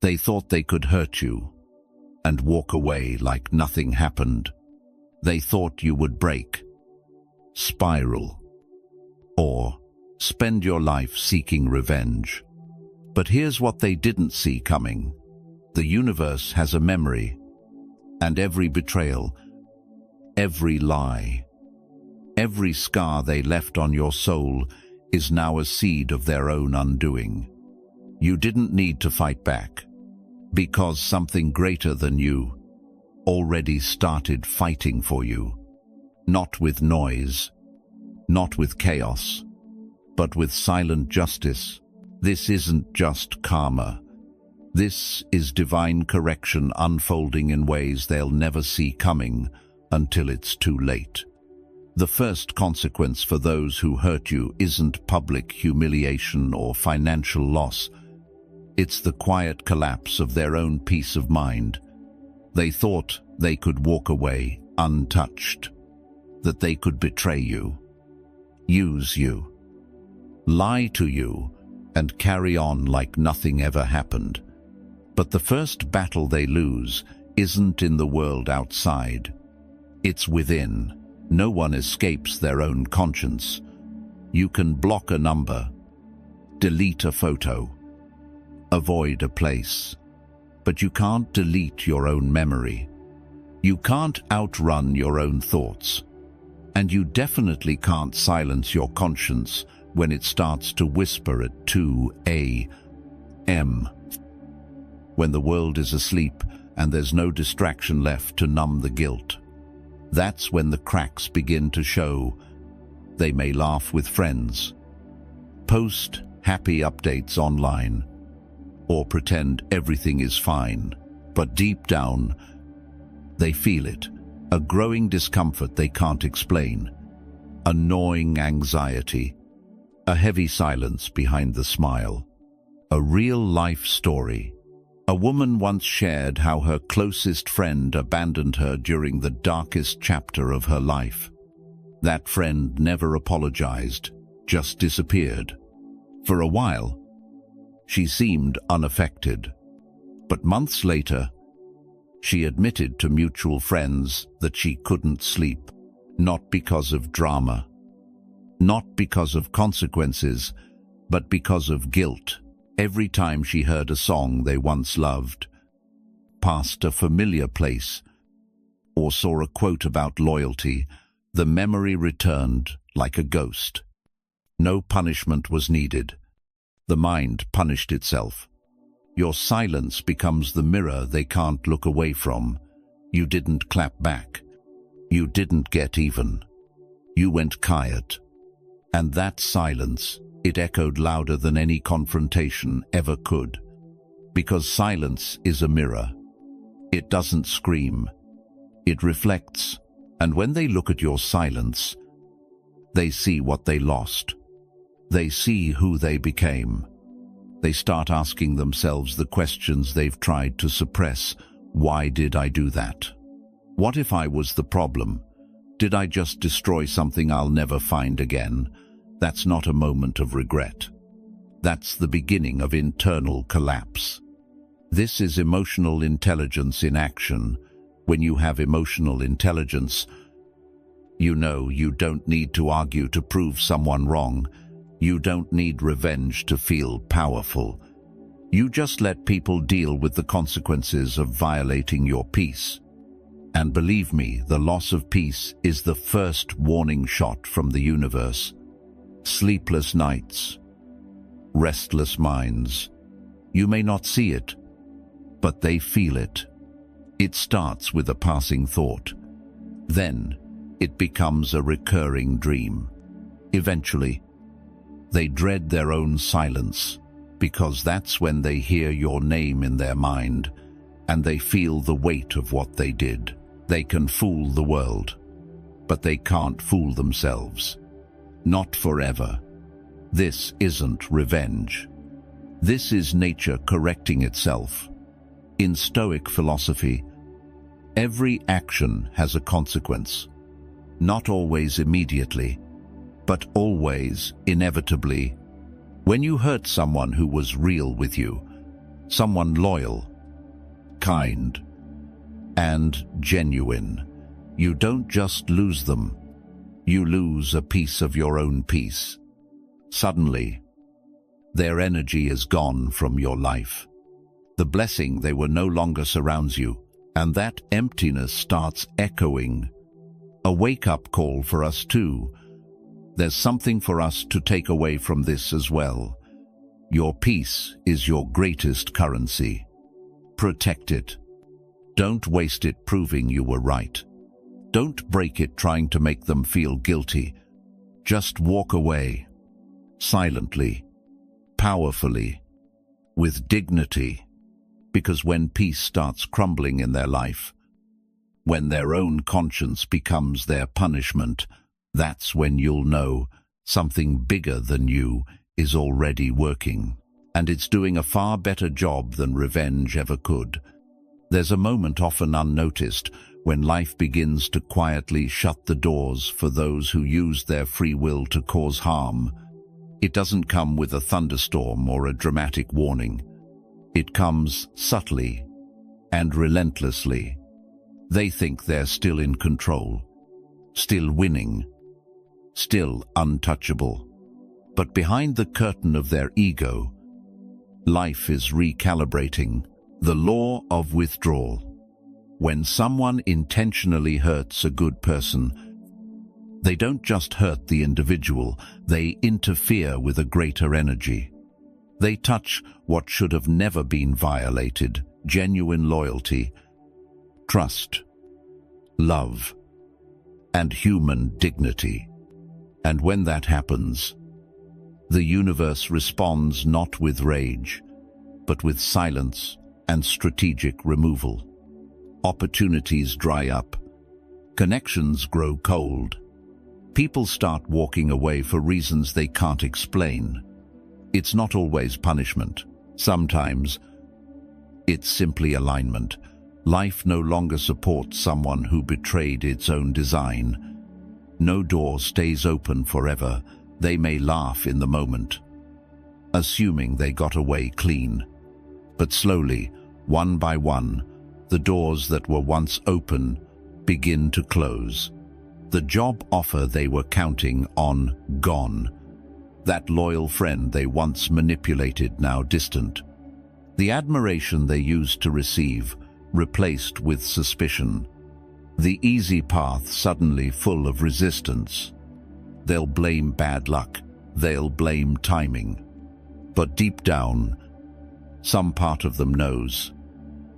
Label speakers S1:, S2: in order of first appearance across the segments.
S1: They thought they could hurt you and walk away like nothing happened. They thought you would break, spiral, or spend your life seeking revenge. But here's what they didn't see coming. The universe has a memory, and every betrayal, every lie, every scar they left on your soul is now a seed of their own undoing. You didn't need to fight back, because something greater than you already started fighting for you. Not with noise, not with chaos, but with silent justice. This isn't just karma. This is divine correction unfolding in ways they'll never see coming until it's too late. The first consequence for those who hurt you isn't public humiliation or financial loss. It's the quiet collapse of their own peace of mind. They thought they could walk away untouched, that they could betray you, use you, lie to you, and carry on like nothing ever happened. But the first battle they lose isn't in the world outside. It's within. No one escapes their own conscience. You can block a number, delete a photo, avoid a place, but you can't delete your own memory. You can't outrun your own thoughts. And you definitely can't silence your conscience when it starts to whisper at 2 a.m. when the world is asleep and there's no distraction left to numb the guilt. That's when the cracks begin to show. They may laugh with friends, post happy updates online, or pretend everything is fine, but deep down, they feel it, a growing discomfort they can't explain, a gnawing anxiety, a heavy silence behind the smile, a real-life story. A woman once shared how her closest friend abandoned her during the darkest chapter of her life. That friend never apologized, just disappeared. For a while, she seemed unaffected. But months later, she admitted to mutual friends that she couldn't sleep, not because of drama, not because of consequences, but because of guilt. Every time she heard a song they once loved, passed a familiar place, or saw a quote about loyalty, the memory returned like a ghost. No punishment was needed. The mind punished itself. Your silence becomes the mirror they can't look away from. You didn't clap back. You didn't get even. You went quiet. And that silence, it echoed louder than any confrontation ever could. Because silence is a mirror. It doesn't scream. It reflects. And when they look at your silence, they see what they lost. They see who they became. They start asking themselves the questions they've tried to suppress. Why did I do that? What if I was the problem? Did I just destroy something I'll never find again? That's not a moment of regret. That's the beginning of internal collapse. This is emotional intelligence in action. When you have emotional intelligence, you know you don't need to argue to prove someone wrong. You don't need revenge to feel powerful. You just let people deal with the consequences of violating your peace. And believe me, the loss of peace is the first warning shot from the universe. Sleepless nights, restless minds. You may not see it, but they feel it. It starts with a passing thought. Then it becomes a recurring dream. Eventually, they dread their own silence, because that's when they hear your name in their mind, and they feel the weight of what they did. They can fool the world, but they can't fool themselves. Not forever. This isn't revenge. This is nature correcting itself. In Stoic philosophy, every action has a consequence. Not always immediately, but always inevitably. When you hurt someone who was real with you, someone loyal, kind, and genuine, you don't just lose them, you lose a piece of your own peace. Suddenly, their energy is gone from your life. The blessing they were no longer surrounds you, and that emptiness starts echoing. A wake-up call for us too. There's something for us to take away from this as well. Your peace is your greatest currency. Protect it. Don't waste it proving you were right. Don't break it trying to make them feel guilty. Just walk away. Silently. Powerfully. With dignity. Because when peace starts crumbling in their life, when their own conscience becomes their punishment, that's when you'll know something bigger than you is already working. And it's doing a far better job than revenge ever could. There's a moment often unnoticed when life begins to quietly shut the doors for those who use their free will to cause harm. It doesn't come with a thunderstorm or a dramatic warning. It comes subtly and relentlessly. They think they're still in control, still winning, still untouchable. But behind the curtain of their ego, life is recalibrating. The law of withdrawal. When someone intentionally hurts a good person, they don't just hurt the individual, they interfere with a greater energy. They touch what should have never been violated: genuine loyalty, trust, love, and human dignity. And when that happens, the universe responds not with rage, but with silence and strategic removal. Opportunities dry up. Connections grow cold. People start walking away for reasons they can't explain. It's not always punishment. Sometimes it's simply alignment. Life no longer supports someone who betrayed its own design. No door stays open forever. They may laugh in the moment, assuming they got away clean. But slowly, one by one, the doors that were once open begin to close. The job offer they were counting on gone. That loyal friend they once manipulated now distant. The admiration they used to receive replaced with suspicion. The easy path suddenly full of resistance. They'll blame bad luck. They'll blame timing. But deep down, some part of them knows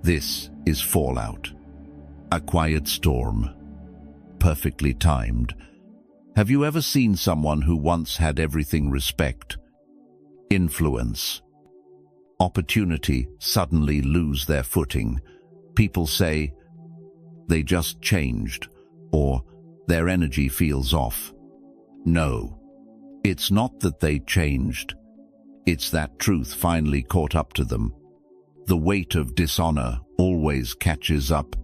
S1: this is fallout. A quiet storm. Perfectly timed. Have you ever seen someone who once had everything: respect, influence, opportunity, suddenly lose their footing? People say they just changed, or their energy feels off. No, it's not that they changed. It's that truth finally caught up to them. The weight of dishonor always catches up.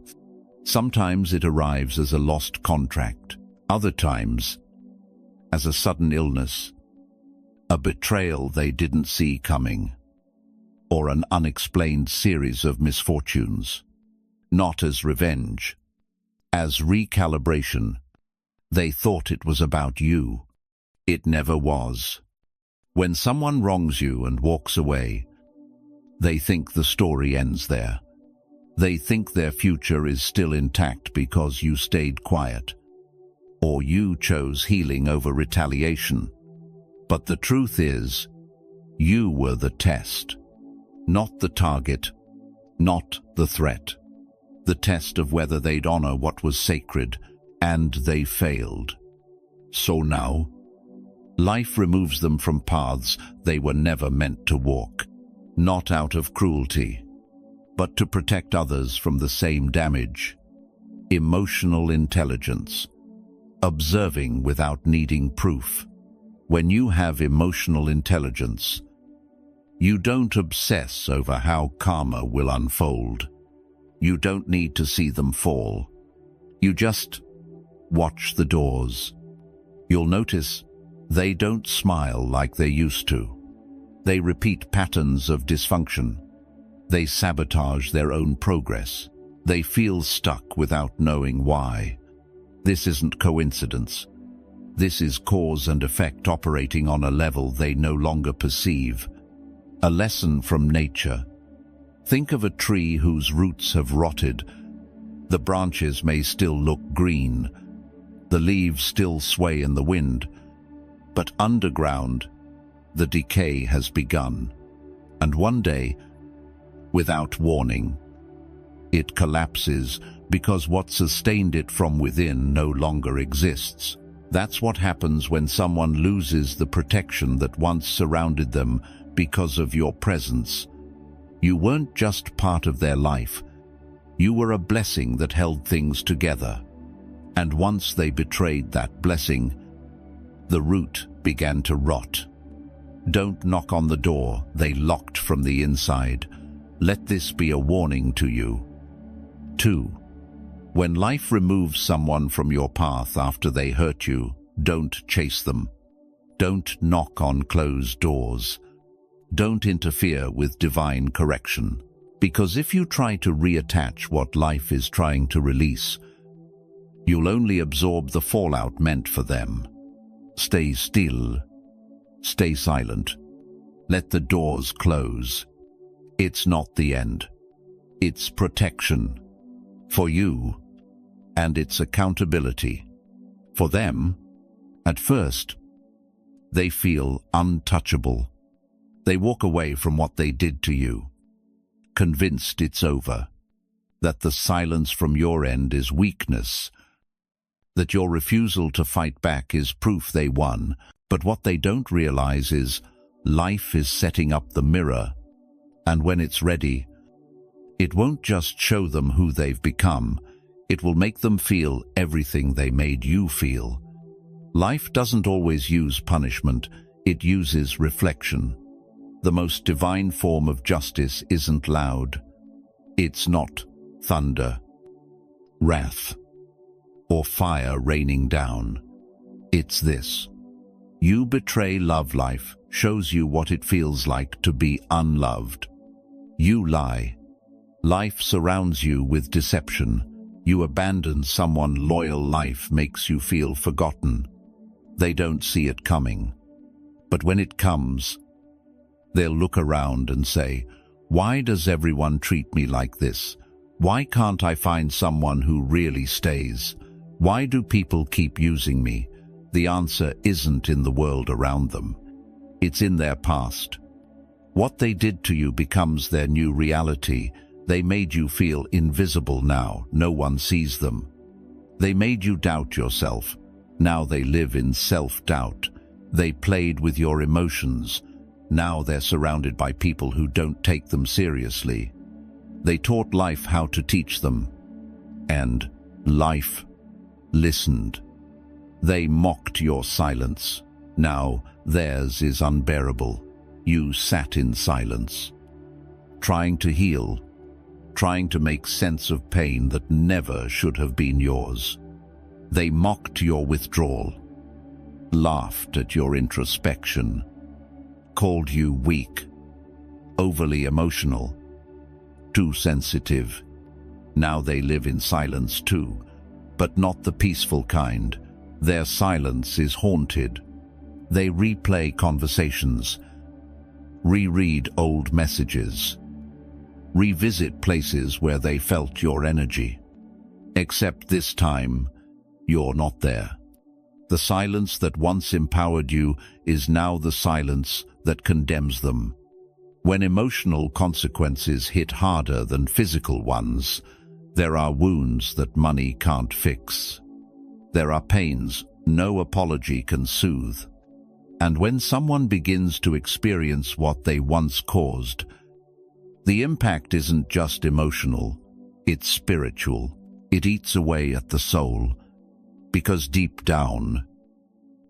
S1: Sometimes it arrives as a lost contract. Other times, as a sudden illness, a betrayal they didn't see coming, or an unexplained series of misfortunes. Not as revenge, as recalibration. They thought it was about you. It never was. When someone wrongs you and walks away, they think the story ends there. They think their future is still intact because you stayed quiet, or you chose healing over retaliation. But the truth is, you were the test, not the target, not the threat. The test of whether they'd honor what was sacred, and they failed. So now, life removes them from paths they were never meant to walk, not out of cruelty, but to protect others from the same damage. Emotional intelligence. Observing without needing proof. When you have emotional intelligence, you don't obsess over how karma will unfold. You don't need to see them fall. You just watch the doors. You'll notice they don't smile like they used to. They repeat patterns of dysfunction. They sabotage their own progress. They feel stuck without knowing why. This isn't coincidence. This is cause and effect operating on a level they no longer perceive. A lesson from nature. Think of a tree whose roots have rotted. The branches may still look green. The leaves still sway in the wind. But underground, the decay has begun. And one day, without warning, it collapses because what sustained it from within no longer exists. That's what happens when someone loses the protection that once surrounded them because of your presence. You weren't just part of their life. You were a blessing that held things together. And once they betrayed that blessing, the root began to rot. Don't knock on the door they locked from the inside. Let this be a warning to you. 2. When life removes someone from your path after they hurt you, don't chase them. Don't knock on closed doors. Don't interfere with divine correction. Because if you try to reattach what life is trying to release, you'll only absorb the fallout meant for them. Stay still. Stay silent. Let the doors close. It's not the end. It's protection. For you, and it's accountability. For them, at first, they feel untouchable. They walk away from what they did to you, convinced it's over, that the silence from your end is weakness, that your refusal to fight back is proof they won. But what they don't realize is life is setting up the mirror, and when it's ready, it won't just show them who they've become, it will make them feel everything they made you feel. Life doesn't always use punishment, it uses reflection. The most divine form of justice isn't loud. It's not thunder, wrath, or fire raining down. It's this. You betray love. Life shows you what it feels like to be unloved. You lie. Life surrounds you with deception. You abandon someone loyal. Life makes you feel forgotten. They don't see it coming. But when it comes, they'll look around and say, "Why does everyone treat me like this? Why can't I find someone who really stays? Why do people keep using me?" The answer isn't in the world around them. It's in their past. What they did to you becomes their new reality. They made you feel invisible. Now no one sees them. They made you doubt yourself. Now they live in self-doubt. They played with your emotions. Now they're surrounded by people who don't take them seriously. They taught life how to teach them. And life listened. They mocked your silence. Now theirs is unbearable. You sat in silence, trying to heal, trying to make sense of pain that never should have been yours. They mocked your withdrawal, laughed at your introspection, called you weak, overly emotional, too sensitive. Now they live in silence too, but not the peaceful kind. Their silence is haunted. They replay conversations, reread old messages, revisit places where they felt your energy. Except this time, you're not there. The silence that once empowered you is now the silence that condemns them. When emotional consequences hit harder than physical ones, there are wounds that money can't fix. There are pains no apology can soothe. And when someone begins to experience what they once caused, the impact isn't just emotional, it's spiritual. It eats away at the soul, because deep down,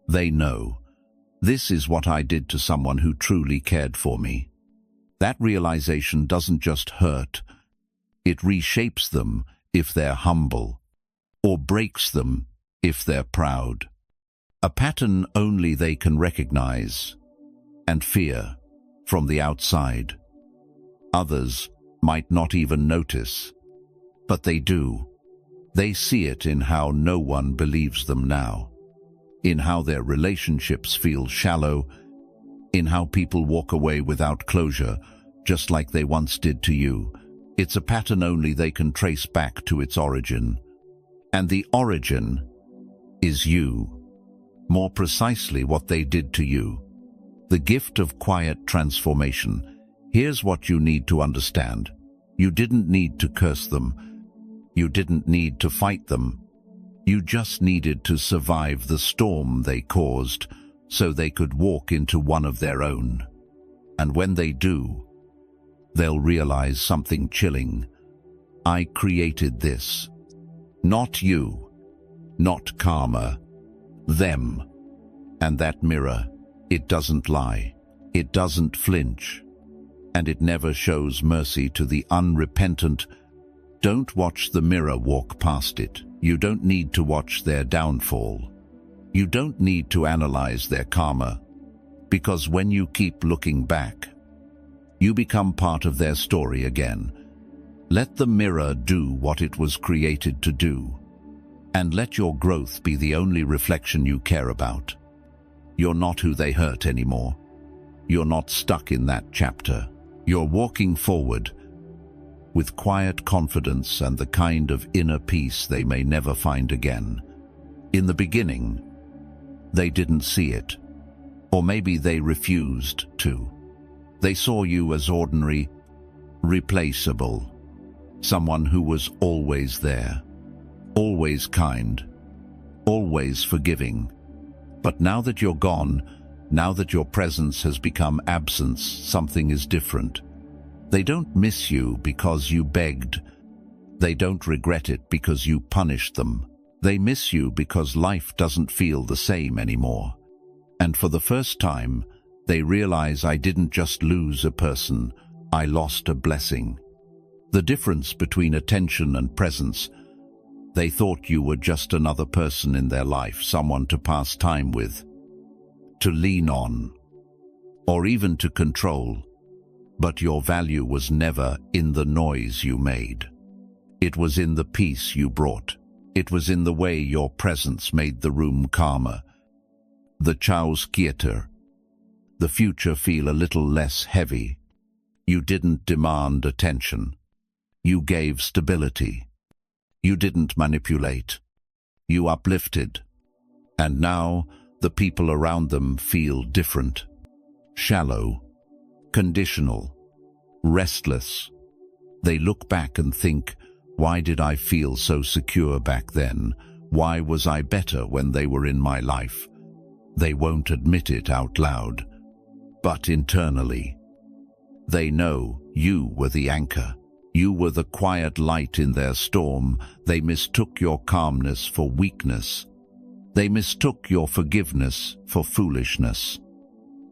S1: they know, this is what I did to someone who truly cared for me. That realization doesn't just hurt, it reshapes them if they're humble, or breaks them if they're proud. A pattern only they can recognize and fear from the outside. Others might not even notice. But they do. They see it in how no one believes them now, in how their relationships feel shallow, in how people walk away without closure, just like they once did to you. It's a pattern only they can trace back to its origin. And the origin is you. More precisely, what they did to you. The gift of quiet transformation. Here's what you need to understand. You didn't need to curse them. You didn't need to fight them. You just needed to survive the storm they caused so they could walk into one of their own. And when they do, they'll realize something chilling. I created this. Not you. Not karma. Them. And that mirror, it doesn't lie. It doesn't flinch. And it never shows mercy to the unrepentant. Don't watch the mirror walk past it. You don't need to watch their downfall. You don't need to analyze their karma. Because when you keep looking back, you become part of their story again. Let the mirror do what it was created to do. And let your growth be the only reflection you care about. You're not who they hurt anymore. You're not stuck in that chapter. You're walking forward with quiet confidence and the kind of inner peace they may never find again. In the beginning, they didn't see it. Or maybe they refused to. They saw you as ordinary, replaceable. Someone who was always there. Always kind. Always forgiving. But now that you're gone, now that your presence has become absence, something is different. They don't miss you because you begged. They don't regret it because you punished them. They miss you because life doesn't feel the same anymore. And for the first time, they realize I didn't just lose a person, I lost a blessing. The difference between attention and presence. They thought you were just another person in their life, someone to pass time with, to lean on, or even to control. But your value was never in the noise you made. It was in the peace you brought. It was in the way your presence made the room calmer. The chaos quieter. The future feel a little less heavy. You didn't demand attention. You gave stability. You didn't manipulate. You uplifted. And now the people around them feel different. Shallow. Conditional. Restless. They look back and think, why did I feel so secure back then? Why was I better when they were in my life? They won't admit it out loud. But internally, they know you were the anchor. You were the quiet light in their storm. They mistook your calmness for weakness. They mistook your forgiveness for foolishness.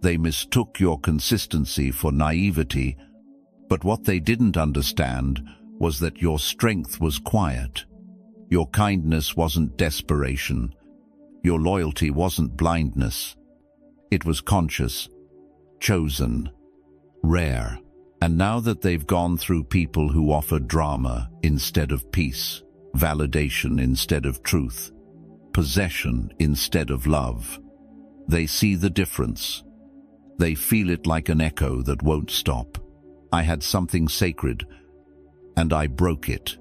S1: They mistook your consistency for naivety. But what they didn't understand was that your strength was quiet. Your kindness wasn't desperation. Your loyalty wasn't blindness. It was conscious, chosen, rare. And now that they've gone through people who offer drama instead of peace, validation instead of truth, possession instead of love, they see the difference. They feel it like an echo that won't stop. I had something sacred, and I broke it.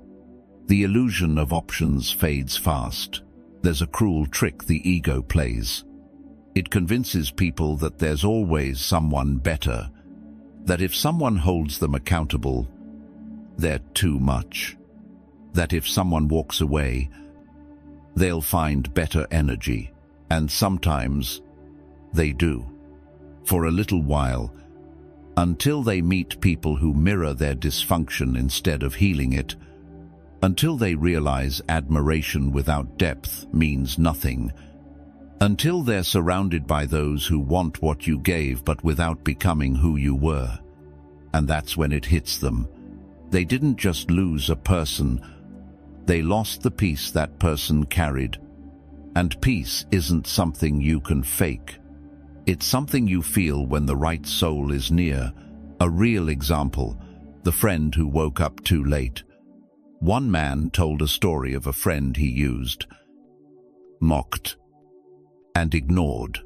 S1: The illusion of options fades fast. There's a cruel trick the ego plays. It convinces people that there's always someone better, that if someone holds them accountable, they're too much, that if someone walks away, they'll find better energy, and sometimes they do. For a little while, until they meet people who mirror their dysfunction instead of healing it, until they realize admiration without depth means nothing, until they're surrounded by those who want what you gave but without becoming who you were. And that's when it hits them. They didn't just lose a person, they lost the peace that person carried. And peace isn't something you can fake. It's something you feel when the right soul is near. A real example. The friend who woke up too late. One man told a story of a friend he used, mocked, and ignored.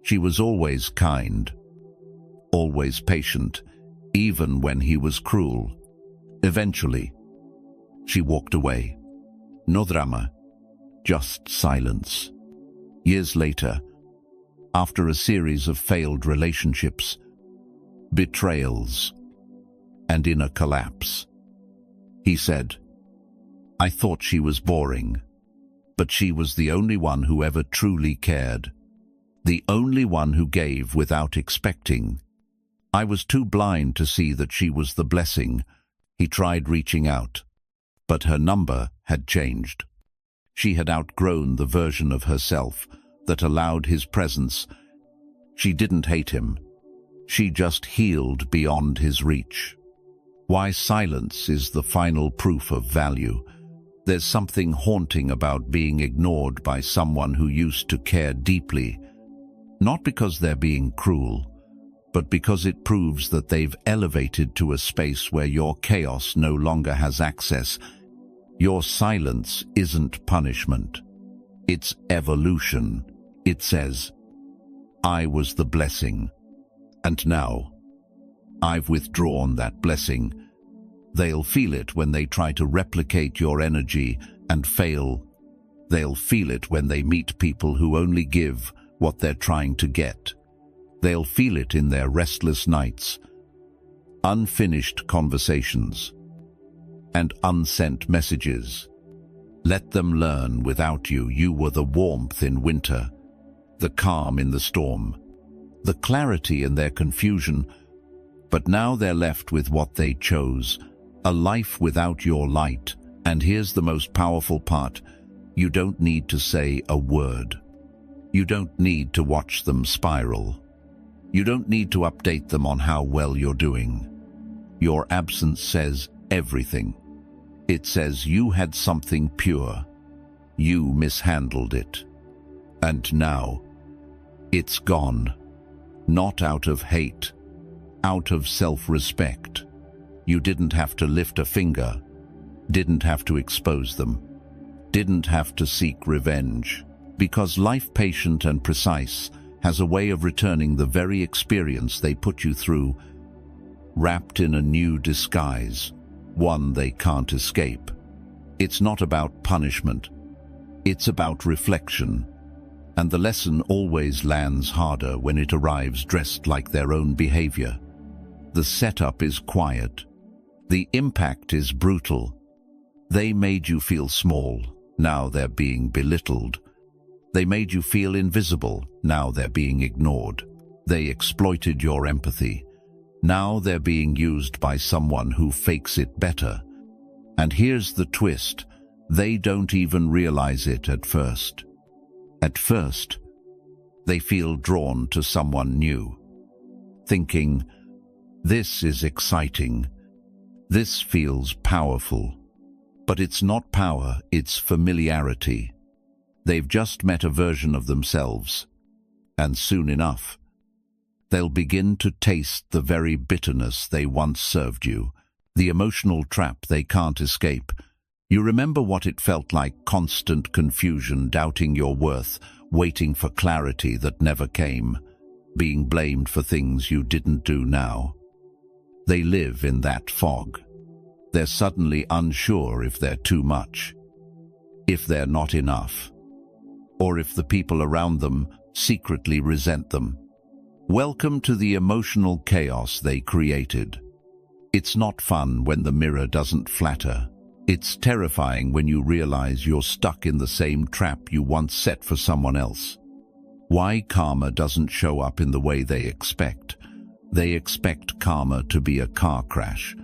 S1: She was always kind, always patient, even when he was cruel. Eventually, she walked away. No drama, just silence. Years later, after a series of failed relationships, betrayals, and inner collapse, he said, "I thought she was boring, but she was the only one who ever truly cared. The only one who gave without expecting. I was too blind to see that she was the blessing." He tried reaching out, but her number had changed. She had outgrown the version of herself that allowed his presence. She didn't hate him. She just healed beyond his reach. Why silence is the final proof of value. There's something haunting about being ignored by someone who used to care deeply, not because they're being cruel, but because it proves that they've elevated to a space where your chaos no longer has access. Your silence isn't punishment. It's evolution. It says, "I was the blessing, and now I've withdrawn that blessing." They'll feel it when they try to replicate your energy and fail. They'll feel it when they meet people who only give what they're trying to get. They'll feel it in their restless nights, unfinished conversations, and unsent messages. Let them learn without you. You were the warmth in winter, the calm in the storm, the clarity in their confusion. But now they're left with what they chose, a life without your light. And here's the most powerful part. You don't need to say a word. You don't need to watch them spiral. You don't need to update them on how well you're doing. Your absence says everything. It says you had something pure. You mishandled it. And now, it's gone. Not out of hate, out of self-respect. You didn't have to lift a finger, didn't have to expose them, didn't have to seek revenge. Because life, patient and precise, has a way of returning the very experience they put you through, wrapped in a new disguise, one they can't escape. It's not about punishment. It's about reflection. And the lesson always lands harder when it arrives dressed like their own behavior. The setup is quiet. The impact is brutal. They made you feel small. Now they're being belittled. They made you feel invisible. Now they're being ignored. They exploited your empathy. Now they're being used by someone who fakes it better. And here's the twist. They don't even realize it at first. At first, they feel drawn to someone new, thinking, "This is exciting. This feels powerful." But it's not power, it's familiarity. They've just met a version of themselves, and soon enough, they'll begin to taste the very bitterness they once served you, the emotional trap they can't escape. You remember what it felt like, constant confusion, doubting your worth, waiting for clarity that never came, being blamed for things you didn't do now. They live in that fog. They're suddenly unsure if they're too much, if they're not enough, or if the people around them secretly resent them. Welcome to the emotional chaos they created. It's not fun when the mirror doesn't flatter. It's terrifying when you realize you're stuck in the same trap you once set for someone else. Why karma doesn't show up in the way they expect. They expect karma to be a car crash,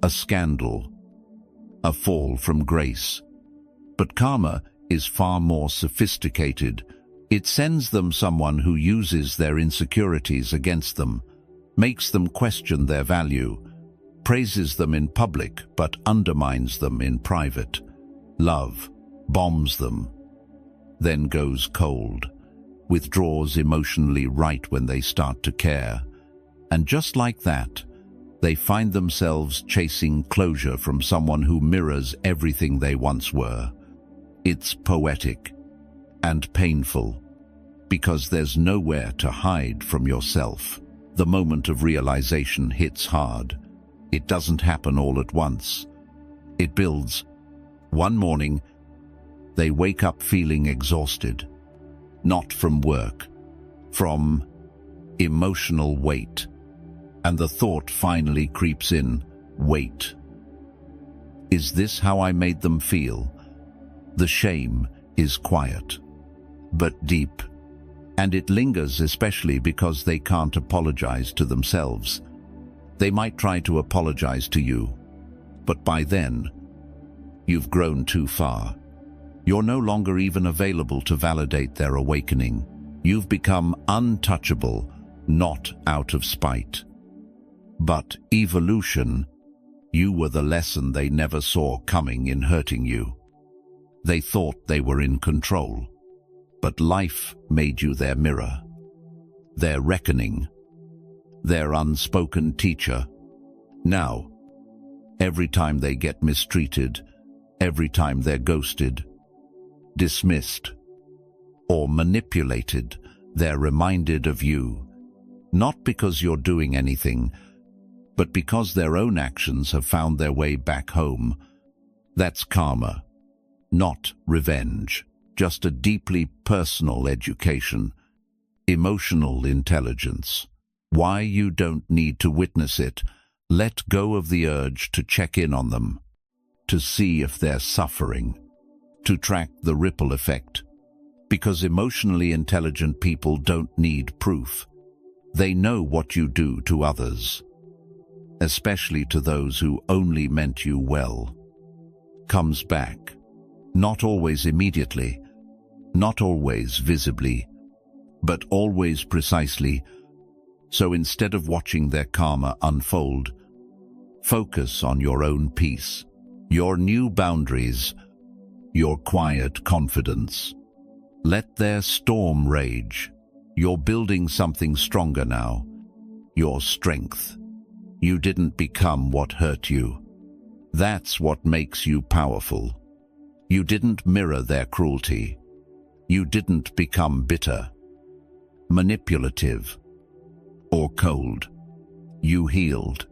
S1: a scandal, a fall from grace. But karma is far more sophisticated. It sends them someone who uses their insecurities against them, makes them question their value, praises them in public but undermines them in private. Love bombs them, then goes cold, withdraws emotionally right when they start to care. And just like that, They find themselves chasing closure from someone who mirrors everything they once were. It's poetic and painful because there's nowhere to hide from yourself. The moment of realization hits hard. It doesn't happen all at once. It builds. One morning, they wake up feeling exhausted. Not from work, from emotional weight. And the thought finally creeps in, wait. Is this how I made them feel? The shame is quiet, but deep. And it lingers especially because they can't apologize to themselves. They might try to apologize to you, but by then, you've grown too far. You're no longer even available to validate their awakening. You've become untouchable, not out of spite. But evolution, you were the lesson they never saw coming in hurting you. They thought they were in control, but life made you their mirror, their reckoning, their unspoken teacher. Now, every time they get mistreated, every time they're ghosted, dismissed, or manipulated, they're reminded of you, not because you're doing anything, but because their own actions have found their way back home. That's karma, not revenge, just a deeply personal education, emotional intelligence. Why you don't need to witness it. Let go of the urge to check in on them, to see if they're suffering, to track the ripple effect. Because emotionally intelligent people don't need proof. They know what you do to others, especially to those who only meant you well. Comes back, not always immediately, not always visibly, but always precisely. So instead of watching their karma unfold, focus on your own peace, your new boundaries, your quiet confidence. Let their storm rage. You're building something stronger now, your strength. You didn't become what hurt you. That's what makes you powerful. You didn't mirror their cruelty. You didn't become bitter, manipulative, or cold. You healed.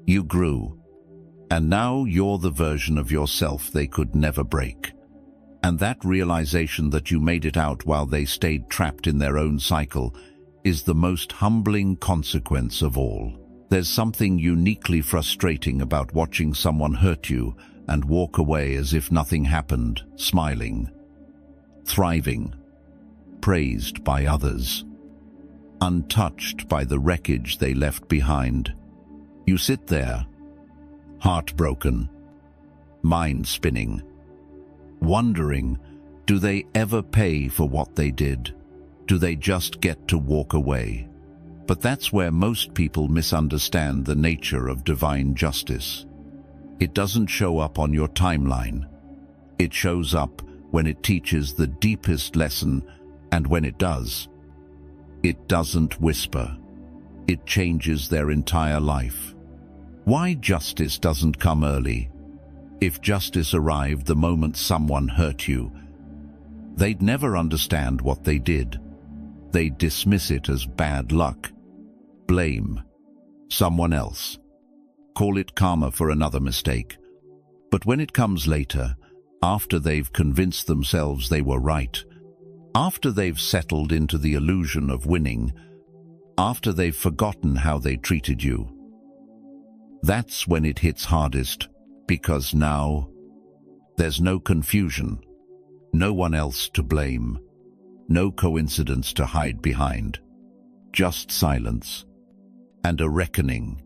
S1: You grew. And now you're the version of yourself they could never break. And that realization that you made it out while they stayed trapped in their own cycle is the most humbling consequence of all. There's something uniquely frustrating about watching someone hurt you and walk away as if nothing happened, smiling, thriving, praised by others, untouched by the wreckage they left behind. You sit there, heartbroken, mind spinning, wondering, do they ever pay for what they did? Do they just get to walk away? But that's where most people misunderstand the nature of divine justice. It doesn't show up on your timeline. It shows up when it teaches the deepest lesson, and when it does, it doesn't whisper. It changes their entire life. Why justice doesn't come early? If justice arrived the moment someone hurt you, they'd never understand what they did. They'd dismiss it as bad luck, blame someone else, call it karma for another mistake. But when it comes later, after they've convinced themselves they were right, after they've settled into the illusion of winning, after they've forgotten how they treated you, that's when it hits hardest, because now there's no confusion, no one else to blame, no coincidence to hide behind, just silence and a reckoning.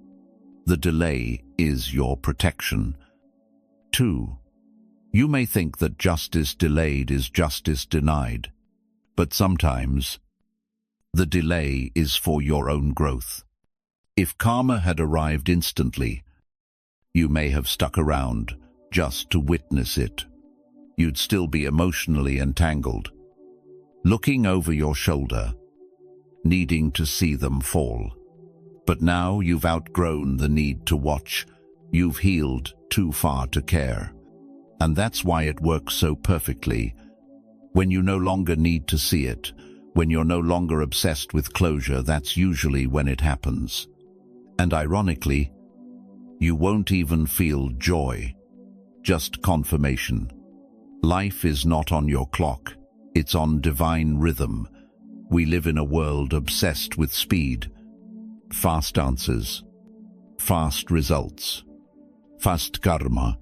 S1: The delay is your protection. 2. You may think that justice delayed is justice denied, but sometimes the delay is for your own growth. If karma had arrived instantly, you may have stuck around just to witness it. You'd still be emotionally entangled, looking over your shoulder, needing to see them fall. But now you've outgrown the need to watch. You've healed too far to care. And that's why it works so perfectly. When you no longer need to see it, when you're no longer obsessed with closure, that's usually when it happens. And ironically, you won't even feel joy, just confirmation. Life is not on your clock, it's on divine rhythm. We live in a world obsessed with speed, fast answers, fast results, fast karma.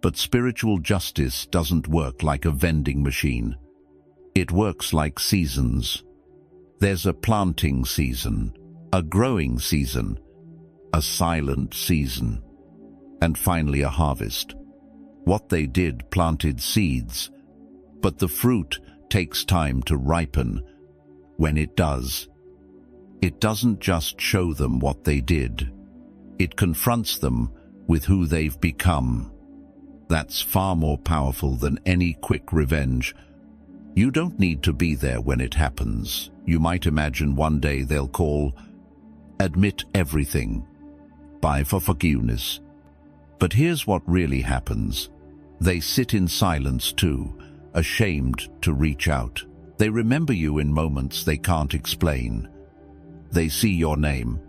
S1: But spiritual justice doesn't work like a vending machine. It works like seasons. There's a planting season, a growing season, a silent season, and finally a harvest. What they did planted seeds, but the fruit takes time to ripen. When it does, it doesn't just show them what they did. It confronts them with who they've become. That's far more powerful than any quick revenge. You don't need to be there when it happens. You might imagine one day they'll call, admit everything, beg for forgiveness. But here's what really happens. They sit in silence too, ashamed to reach out. They remember you in moments they can't explain. They see your name,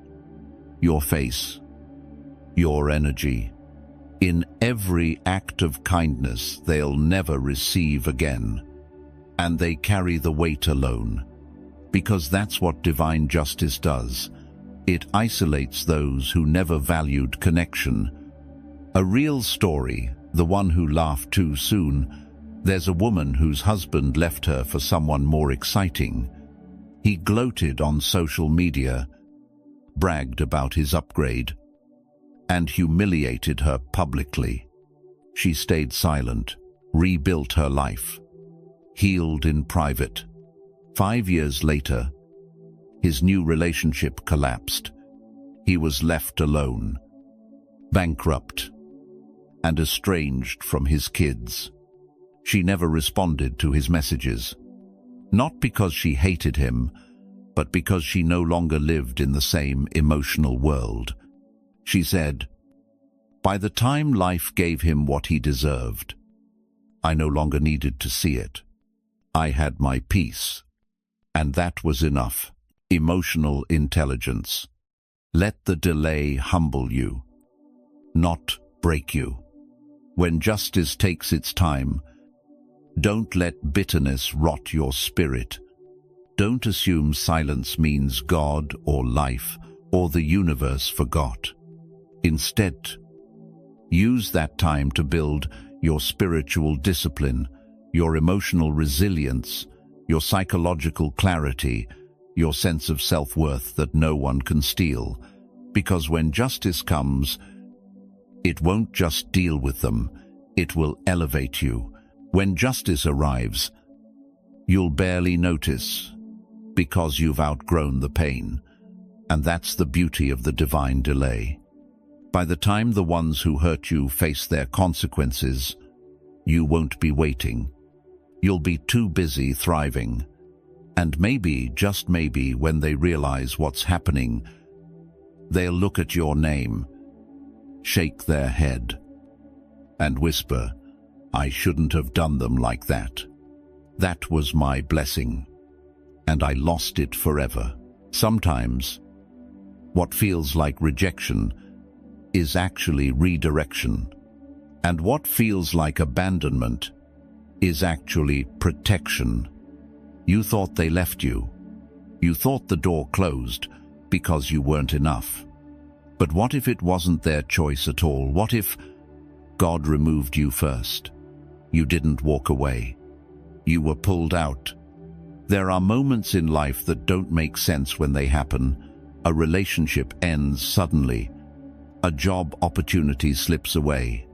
S1: your face, your energy. In every act of kindness they'll never receive again. And they carry the weight alone. Because that's what divine justice does. It isolates those who never valued connection. A real story, the one who laughed too soon. There's a woman whose husband left her for someone more exciting. He gloated on social media, bragged about his upgrade, and humiliated her publicly. She stayed silent, rebuilt her life, healed in private. 5 years later, his new relationship collapsed. He was left alone, bankrupt, and estranged from his kids. She never responded to his messages, not because she hated him, but because she no longer lived in the same emotional world. She said, "By the time life gave him what he deserved, I no longer needed to see it. I had my peace, and that was enough." Emotional intelligence. Let the delay humble you, not break you. When justice takes its time, don't let bitterness rot your spirit. Don't assume silence means God or life or the universe forgot. Instead, use that time to build your spiritual discipline, your emotional resilience, your psychological clarity, your sense of self-worth that no one can steal. Because when justice comes, it won't just deal with them, it will elevate you. When justice arrives, you'll barely notice, because you've outgrown the pain. And that's the beauty of the divine delay. By the time the ones who hurt you face their consequences, you won't be waiting. You'll be too busy thriving. And maybe, just maybe, when they realize what's happening, they'll look at your name, shake their head, and whisper, "I shouldn't have done them like that. That was my blessing, and I lost it forever." Sometimes, what feels like rejection is actually redirection. And what feels like abandonment is actually protection. You thought they left you. You thought the door closed because you weren't enough. But what if it wasn't their choice at all? What if God removed you first? You didn't walk away. You were pulled out. There are moments in life that don't make sense when they happen. A relationship ends suddenly. A job opportunity slips away.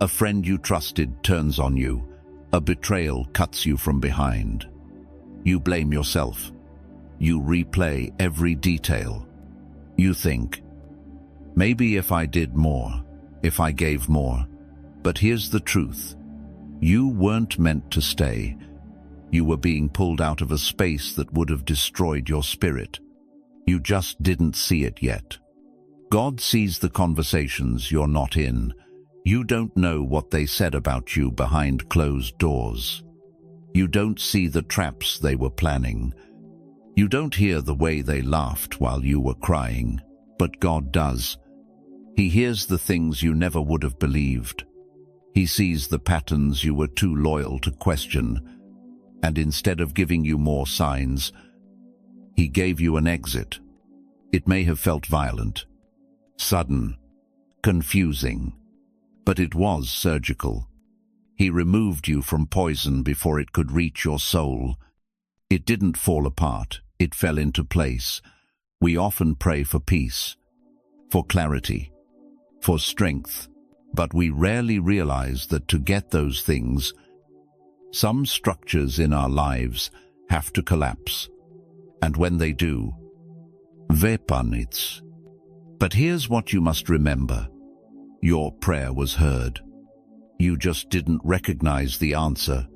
S1: A friend you trusted turns on you. A betrayal cuts you from behind. You blame yourself. You replay every detail. You think, maybe if I did more, if I gave more. But here's the truth. You weren't meant to stay. You were being pulled out of a space that would have destroyed your spirit. You just didn't see it yet. God sees the conversations you're not in. You don't know what they said about you behind closed doors. You don't see the traps they were planning. You don't hear the way they laughed while you were crying, but God does. He hears the things you never would have believed. He sees the patterns you were too loyal to question, and instead of giving you more signs, He gave you an exit. It may have felt violent, sudden, confusing, but it was surgical. He removed you from poison before it could reach your soul. It didn't fall apart, it fell into place. We often pray for peace, for clarity, for strength, but we rarely realize that to get those things, some structures in our lives have to collapse. And when they do, vepanits. But here's what you must remember. Your prayer was heard. You just didn't recognize the answer.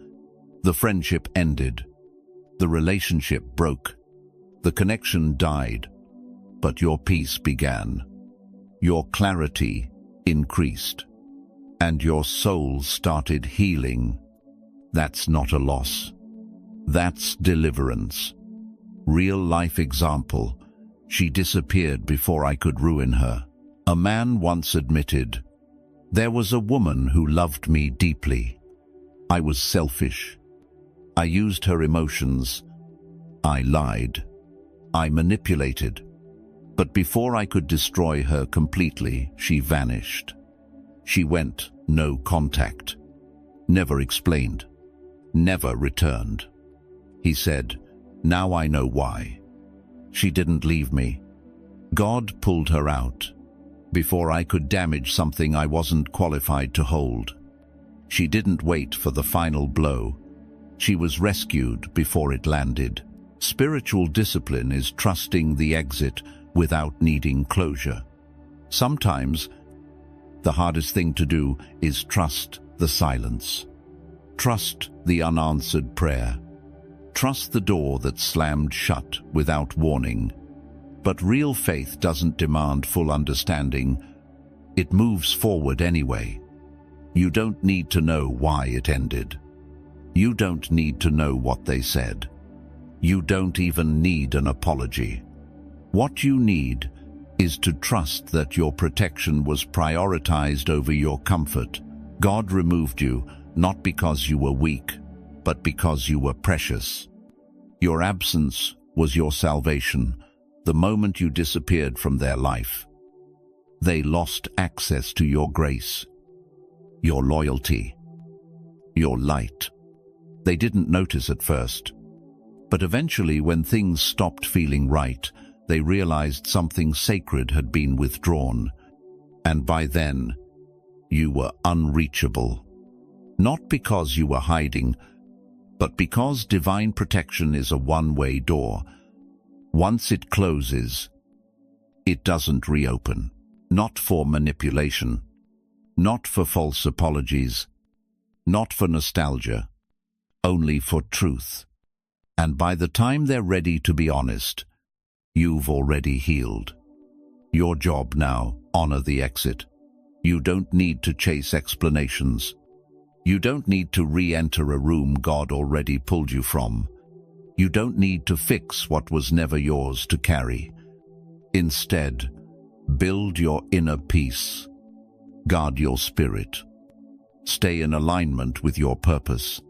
S1: The friendship ended. The relationship broke. The connection died. But your peace began. Your clarity increased. And your soul started healing. That's not a loss. That's deliverance. Real-life example. She disappeared before I could ruin her. A man once admitted, "There was a woman who loved me deeply. I was selfish. I used her emotions. I lied. I manipulated. But before I could destroy her completely, she vanished. She went, no contact. Never explained. Never returned." He said, "Now I know why. She didn't leave me. God pulled her out before I could damage something I wasn't qualified to hold. She didn't wait for the final blow. She was rescued before it landed." Spiritual discipline is trusting the exit without needing closure. Sometimes, the hardest thing to do is trust the silence. Trust the unanswered prayer. Trust the door that slammed shut without warning. But real faith doesn't demand full understanding. It moves forward anyway. You don't need to know why it ended. You don't need to know what they said. You don't even need an apology. What you need is to trust that your protection was prioritized over your comfort. God removed you, not because you were weak, but because you were precious. Your absence was your salvation. The moment you disappeared from their life, they lost access to your grace, your loyalty, your light. They didn't notice at first, but eventually when things stopped feeling right, they realized something sacred had been withdrawn. And by then, you were unreachable. Not because you were hiding, but because divine protection is a one-way door. Once it closes, it doesn't reopen. Not for manipulation, not for false apologies, not for nostalgia, only for truth. And by the time they're ready to be honest, you've already healed. Your job now, honor the exit. You don't need to chase explanations. You don't need to re-enter a room God already pulled you from. You don't need to fix what was never yours to carry. Instead, build your inner peace. Guard your spirit. Stay in alignment with your purpose.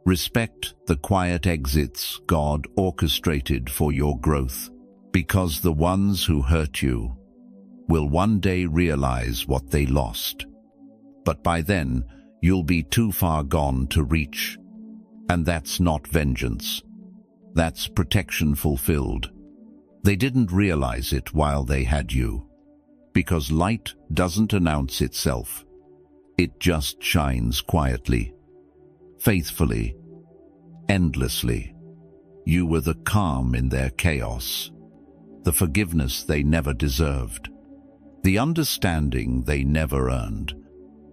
S1: Respect the quiet exits God orchestrated for your growth, because the ones who hurt you will one day realize what they lost. But by then, you'll be too far gone to reach. And that's not vengeance. That's protection fulfilled. They didn't realize it while they had you, because light doesn't announce itself. It just shines quietly, faithfully, endlessly. You were the calm in their chaos, the forgiveness they never deserved, the understanding they never earned,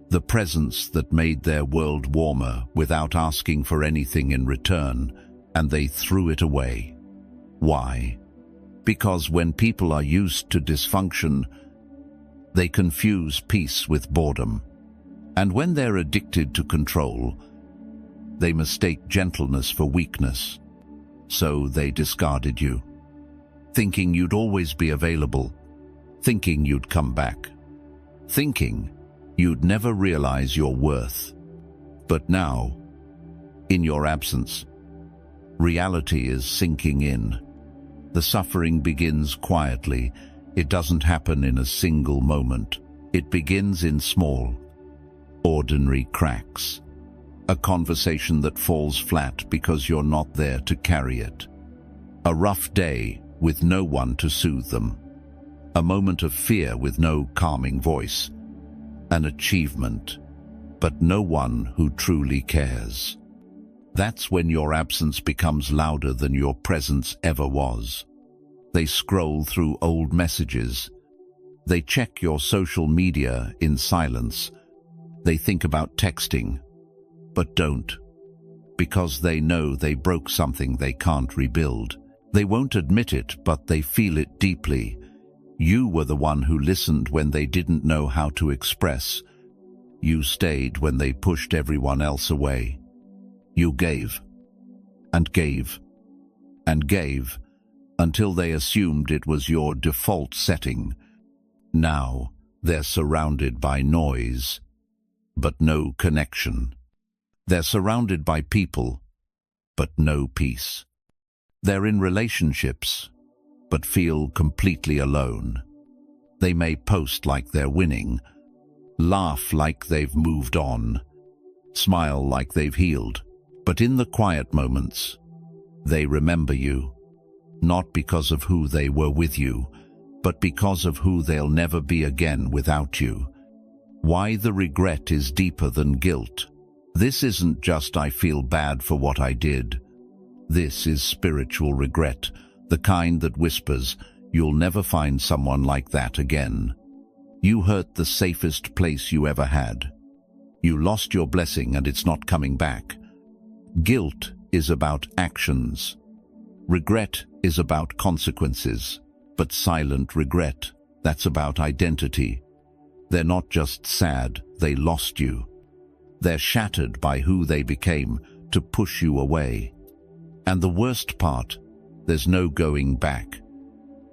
S1: the presence that made their world warmer without asking for anything in return, and they threw it away. Why? Because when people are used to dysfunction, they confuse peace with boredom. And when they're addicted to control, they mistake gentleness for weakness. So they discarded you, thinking you'd always be available, thinking you'd come back, thinking you'd never realize your worth. But now, in your absence, reality is sinking in. The suffering begins quietly. It doesn't happen in a single moment. It begins in small, ordinary cracks. A conversation that falls flat because you're not there to carry it. A rough day with no one to soothe them. A moment of fear with no calming voice. An achievement, but no one who truly cares. That's when your absence becomes louder than your presence ever was. They scroll through old messages. They check your social media in silence. They think about texting, but don't, because they know they broke something they can't rebuild. They won't admit it, but they feel it deeply. You were the one who listened when they didn't know how to express. You stayed when they pushed everyone else away. You gave, and gave, and gave, until they assumed it was your default setting. Now they're surrounded by noise, but no connection. They're surrounded by people, but no peace. They're in relationships, but feel completely alone. They may post like they're winning, laugh like they've moved on, smile like they've healed, but in the quiet moments, they remember you, not because of who they were with you, but because of who they'll never be again without you. Why the regret is deeper than guilt. This isn't just I feel bad for what I did. This is spiritual regret, the kind that whispers, you'll never find someone like that again. You hurt the safest place you ever had. You lost your blessing and it's not coming back. Guilt is about actions. Regret is about consequences. But silent regret, that's about identity. They're not just sad, they lost you. They're shattered by who they became to push you away. And the worst part, there's no going back.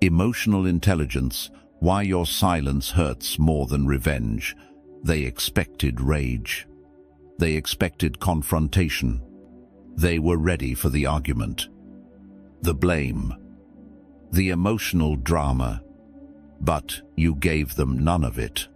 S1: Emotional intelligence, why your silence hurts more than revenge. They expected rage. They expected confrontation. They were ready for the argument. The blame. The emotional drama. But you gave them none of it.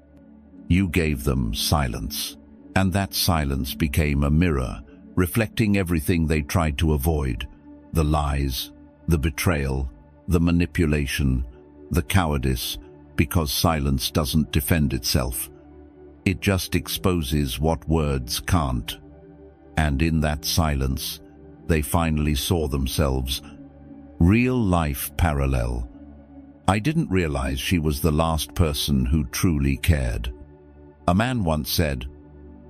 S1: You gave them silence. And that silence became a mirror, reflecting everything they tried to avoid. The lies, the betrayal, the manipulation, the cowardice, because silence doesn't defend itself. It just exposes what words can't. And in that silence, they finally saw themselves. Real life parallel. I didn't realize she was the last person who truly cared. A man once said,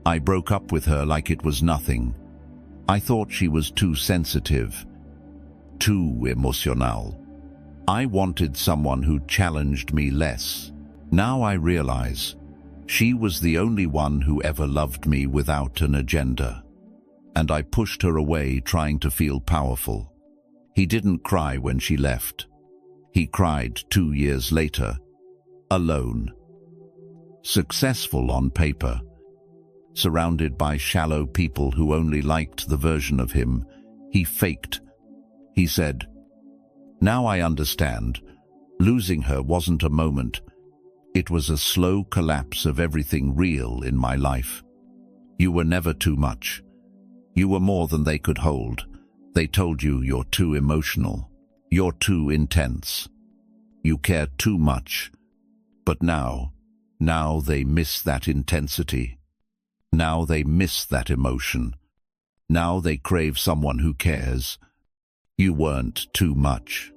S1: I broke up with her like it was nothing. I thought she was too sensitive, too emotional. I wanted someone who challenged me less. Now I realize she was the only one who ever loved me without an agenda. And I pushed her away trying to feel powerful. He didn't cry when she left. He cried 2 years later, alone. Successful on paper, surrounded by shallow people who only liked the version of him he faked. He said, now I understand. Losing her wasn't a moment. It was a slow collapse of everything real in my life. You were never too much. You were more than they could hold. They told you you're too emotional. You're too intense. You care too much. But now they miss that intensity. Now they miss that emotion. Now they crave someone who cares. You weren't too much.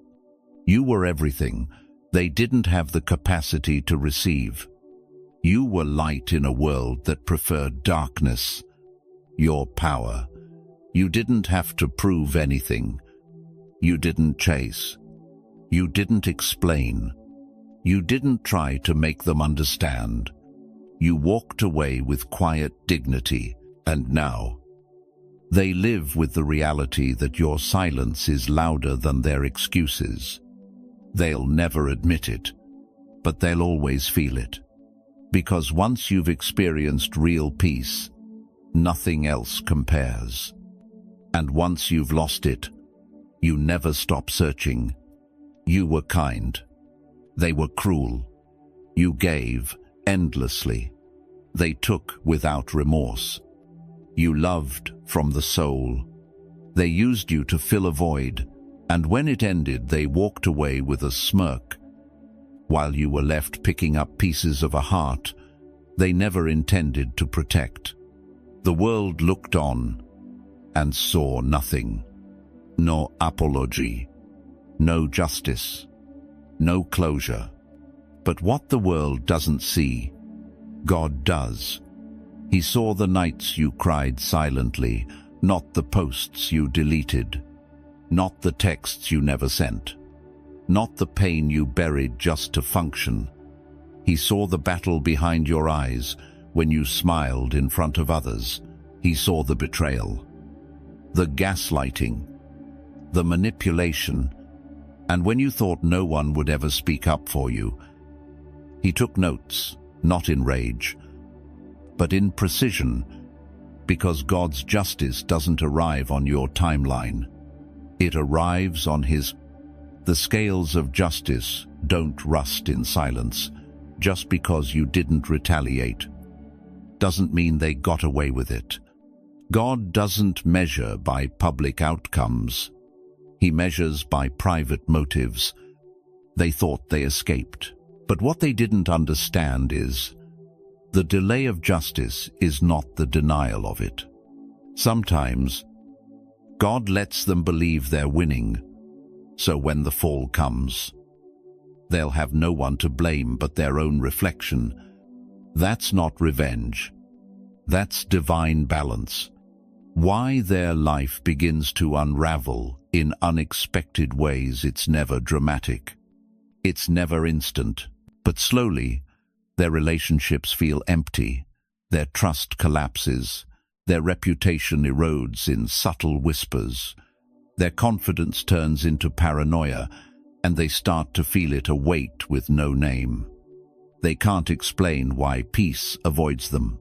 S1: You were everything they didn't have the capacity to receive. You were light in a world that preferred darkness. Your power. You didn't have to prove anything. You didn't chase. You didn't explain. You didn't try to make them understand. You walked away with quiet dignity, and now they live with the reality that your silence is louder than their excuses. They'll never admit it, but they'll always feel it. Because once you've experienced real peace, nothing else compares. And once you've lost it, you never stop searching. You were kind. They were cruel. You gave endlessly. They took without remorse. You loved from the soul. They used you to fill a void, and when it ended, they walked away with a smirk. While you were left picking up pieces of a heart they never intended to protect. The world looked on and saw nothing. No apology, no justice, no closure. But what the world doesn't see, God does. He saw the nights you cried silently, not the posts you deleted, not the texts you never sent, not the pain you buried just to function. He saw the battle behind your eyes when you smiled in front of others. He saw the betrayal, the gaslighting, the manipulation, and when you thought no one would ever speak up for you, he took notes, not in rage, but in precision, because God's justice doesn't arrive on your timeline. It arrives on His. The scales of justice don't rust in silence. Just because you didn't retaliate doesn't mean they got away with it. God doesn't measure by public outcomes. He measures by private motives. They thought they escaped. But what they didn't understand is the delay of justice is not the denial of it. Sometimes God lets them believe they're winning, so when the fall comes, they'll have no one to blame but their own reflection. That's not revenge. That's divine balance. Why their life begins to unravel in unexpected ways. It's never dramatic. It's never instant. But slowly, their relationships feel empty. Their trust collapses. Their reputation erodes in subtle whispers. Their confidence turns into paranoia, and they start to feel it, a weight with no name. They can't explain why peace avoids them,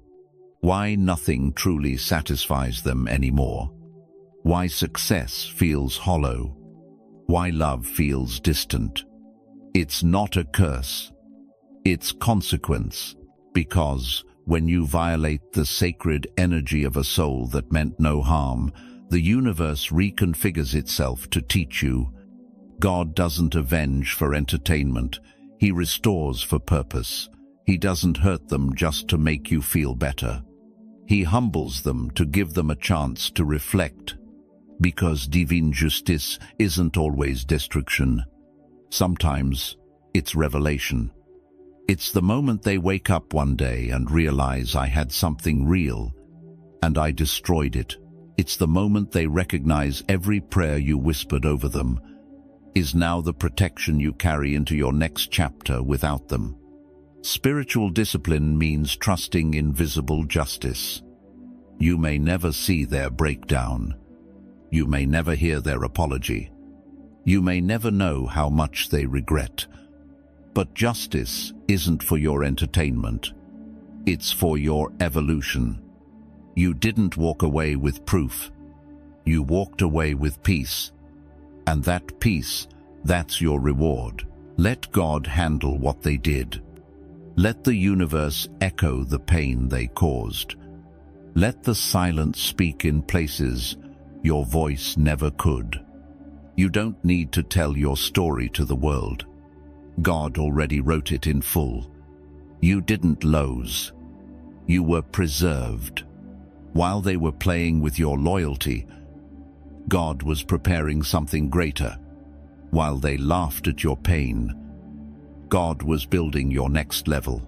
S1: why nothing truly satisfies them anymore, why success feels hollow, why love feels distant. It's not a curse, it's consequence, because when you violate the sacred energy of a soul that meant no harm, the universe reconfigures itself to teach you. God doesn't avenge for entertainment. He restores for purpose. He doesn't hurt them just to make you feel better. He humbles them to give them a chance to reflect. Because divine justice isn't always destruction. Sometimes it's revelation. It's the moment they wake up one day and realize, I had something real, and I destroyed it. It's the moment they recognize every prayer you whispered over them is now the protection you carry into your next chapter without them. Spiritual discipline means trusting invisible justice. You may never see their breakdown. You may never hear their apology. You may never know how much they regret. But justice isn't for your entertainment. It's for your evolution. You didn't walk away with proof. You walked away with peace. And that peace, that's your reward. Let God handle what they did. Let the universe echo the pain they caused. Let the silence speak in places your voice never could. You don't need to tell your story to the world. God already wrote it in full. You didn't lose. You were preserved. While they were playing with your loyalty, God was preparing something greater. While they laughed at your pain, God was building your next level.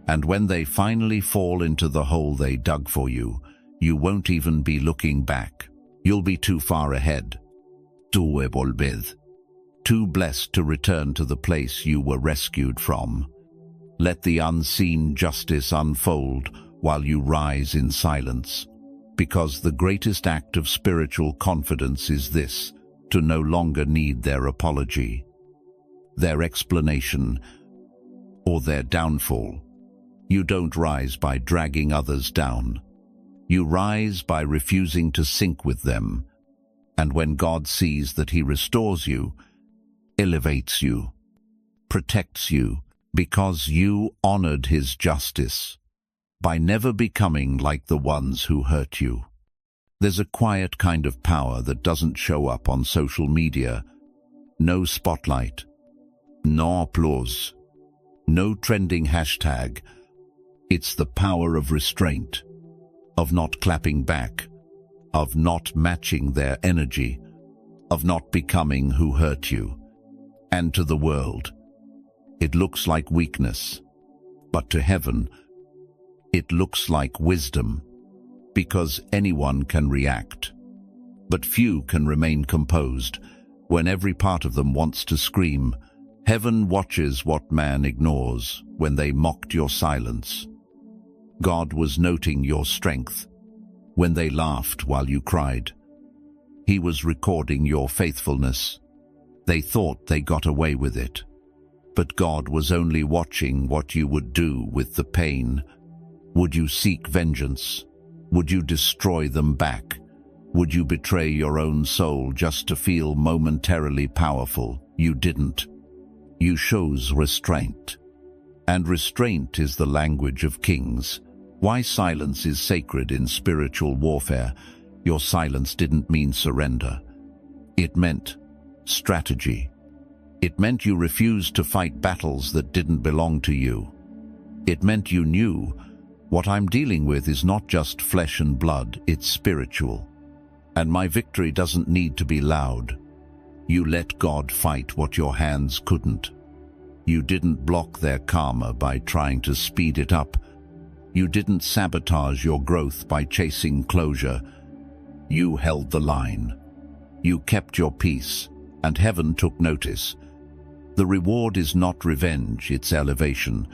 S1: And when they finally fall into the hole they dug for you, you won't even be looking back. You'll be too far ahead. Tu volved. too blessed to return to the place you were rescued from. Let the unseen justice unfold while you rise in silence, because the greatest act of spiritual confidence is this: to no longer need their apology, their explanation, or their downfall. You don't rise by dragging others down. You rise by refusing to sink with them. And when God sees that He restores you, elevates you, protects you, because you honored His justice, by never becoming like the ones who hurt you. There's a quiet kind of power that doesn't show up on social media. No spotlight, no applause, no trending hashtag. It's the power of restraint, of not clapping back, of not matching their energy, of not becoming who hurt you. And to the world, it looks like weakness, but to heaven, it looks like wisdom, because anyone can react, but few can remain composed. When every part of them wants to scream, heaven watches what man ignores when they mocked your silence. God was noting your strength when they laughed while you cried. He was recording your faithfulness. They thought they got away with it, but God was only watching what you would do with the pain. Would you seek vengeance? Would you destroy them back? Would you betray your own soul just to feel momentarily powerful? You didn't. You chose restraint. And restraint is the language of kings. Why silence is sacred in spiritual warfare. Your silence didn't mean surrender. It meant strategy. It meant you refused to fight battles that didn't belong to you. It meant you knew, what I'm dealing with is not just flesh and blood, it's spiritual. And my victory doesn't need to be loud. You let God fight what your hands couldn't. You didn't block their karma by trying to speed it up. You didn't sabotage your growth by chasing closure. You held the line. You kept your peace, and heaven took notice. The reward is not revenge, it's elevation.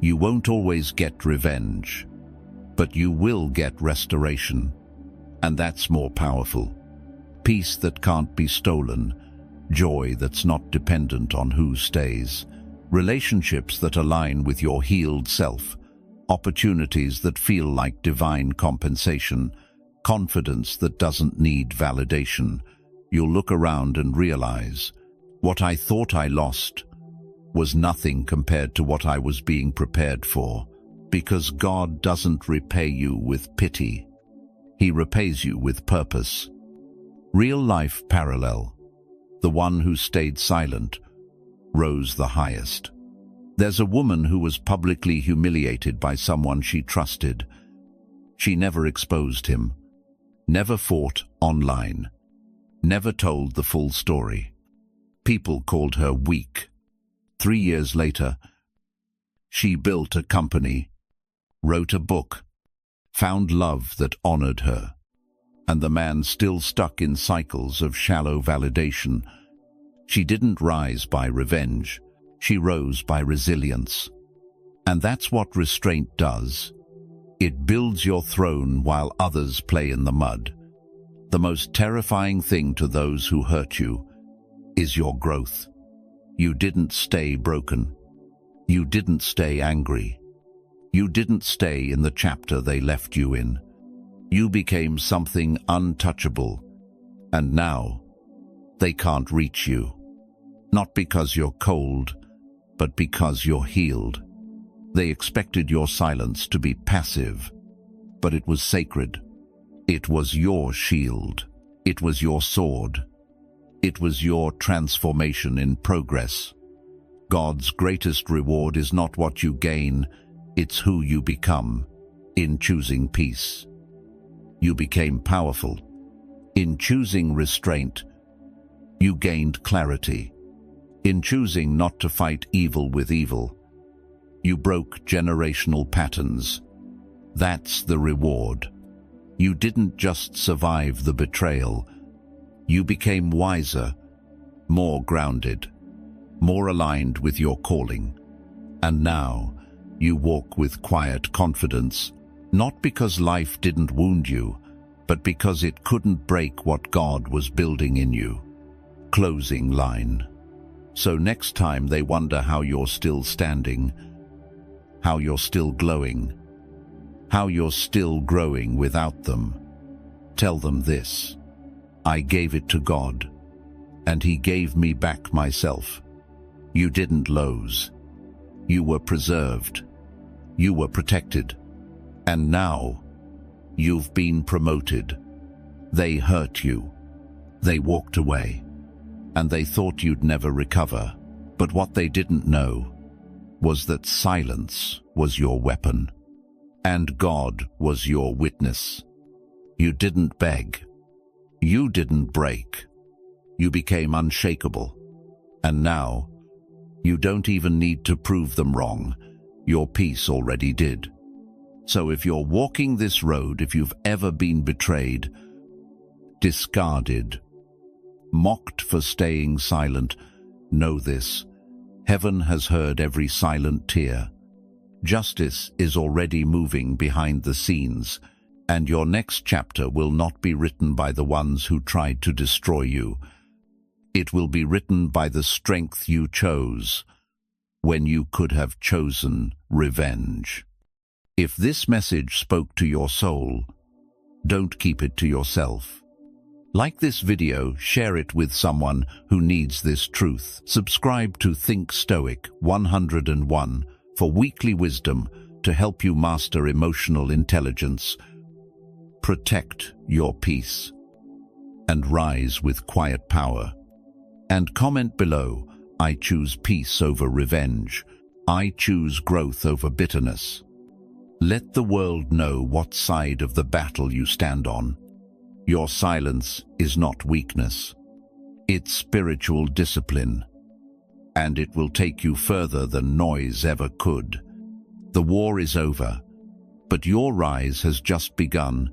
S1: You won't always get revenge, but you will get restoration. And that's more powerful. Peace that can't be stolen, joy that's not dependent on who stays, relationships that align with your healed self, opportunities that feel like divine compensation, confidence that doesn't need validation. You'll look around and realize, what I thought I lost was nothing compared to what I was being prepared for, because God doesn't repay you with pity. He repays you with purpose. Real life parallel. The one who stayed silent rose the highest. There's a woman who was publicly humiliated by someone she trusted. She never exposed him, never fought online, never told the full story. People called her weak. 3 years later, she built a company, wrote a book, found love that honored her, and the man still stuck in cycles of shallow validation. She didn't rise by revenge. She rose by resilience. And that's what restraint does. It builds your throne while others play in the mud. The most terrifying thing to those who hurt you is your growth. You didn't stay broken. You didn't stay angry. You didn't stay in the chapter they left you in. You became something untouchable. And now, they can't reach you. Not because you're cold, but because you're healed. They expected your silence to be passive, but it was sacred. It was your shield. It was your sword. It was your transformation in progress. God's greatest reward is not what you gain, it's who you become in choosing peace. You became powerful. In choosing restraint, you gained clarity. In choosing not to fight evil with evil, you broke generational patterns. That's the reward. You didn't just survive the betrayal. You became wiser, more grounded, more aligned with your calling. And now, you walk with quiet confidence, not because life didn't wound you, but because it couldn't break what God was building in you. Closing line. So next time they wonder how you're still standing, how you're still glowing, how you're still growing without them, tell them this: I gave it to God, and He gave me back myself. You didn't lose. You were preserved. You were protected. And now, you've been promoted. They hurt you. They walked away. And they thought you'd never recover. But what they didn't know was that silence was your weapon. And God was your witness. You didn't beg. You didn't break. You became unshakable. And now, you don't even need to prove them wrong. Your peace already did. So if you're walking this road, if you've ever been betrayed, discarded, mocked for staying silent, know this: heaven has heard every silent tear. Justice is already moving behind the scenes, and your next chapter will not be written by the ones who tried to destroy you. It will be written by the strength you chose when you could have chosen revenge. If this message spoke to your soul, don't keep it to yourself. Like this video, share it with someone who needs this truth. Subscribe to Think Stoic 101 for weekly wisdom to help you master emotional intelligence, protect your peace, and rise with quiet power. And comment below: I choose peace over revenge. I choose growth over bitterness. Let the world know what side of the battle you stand on. Your silence is not weakness. It's spiritual discipline. And it will take you further than noise ever could. The war is over, but your rise has just begun.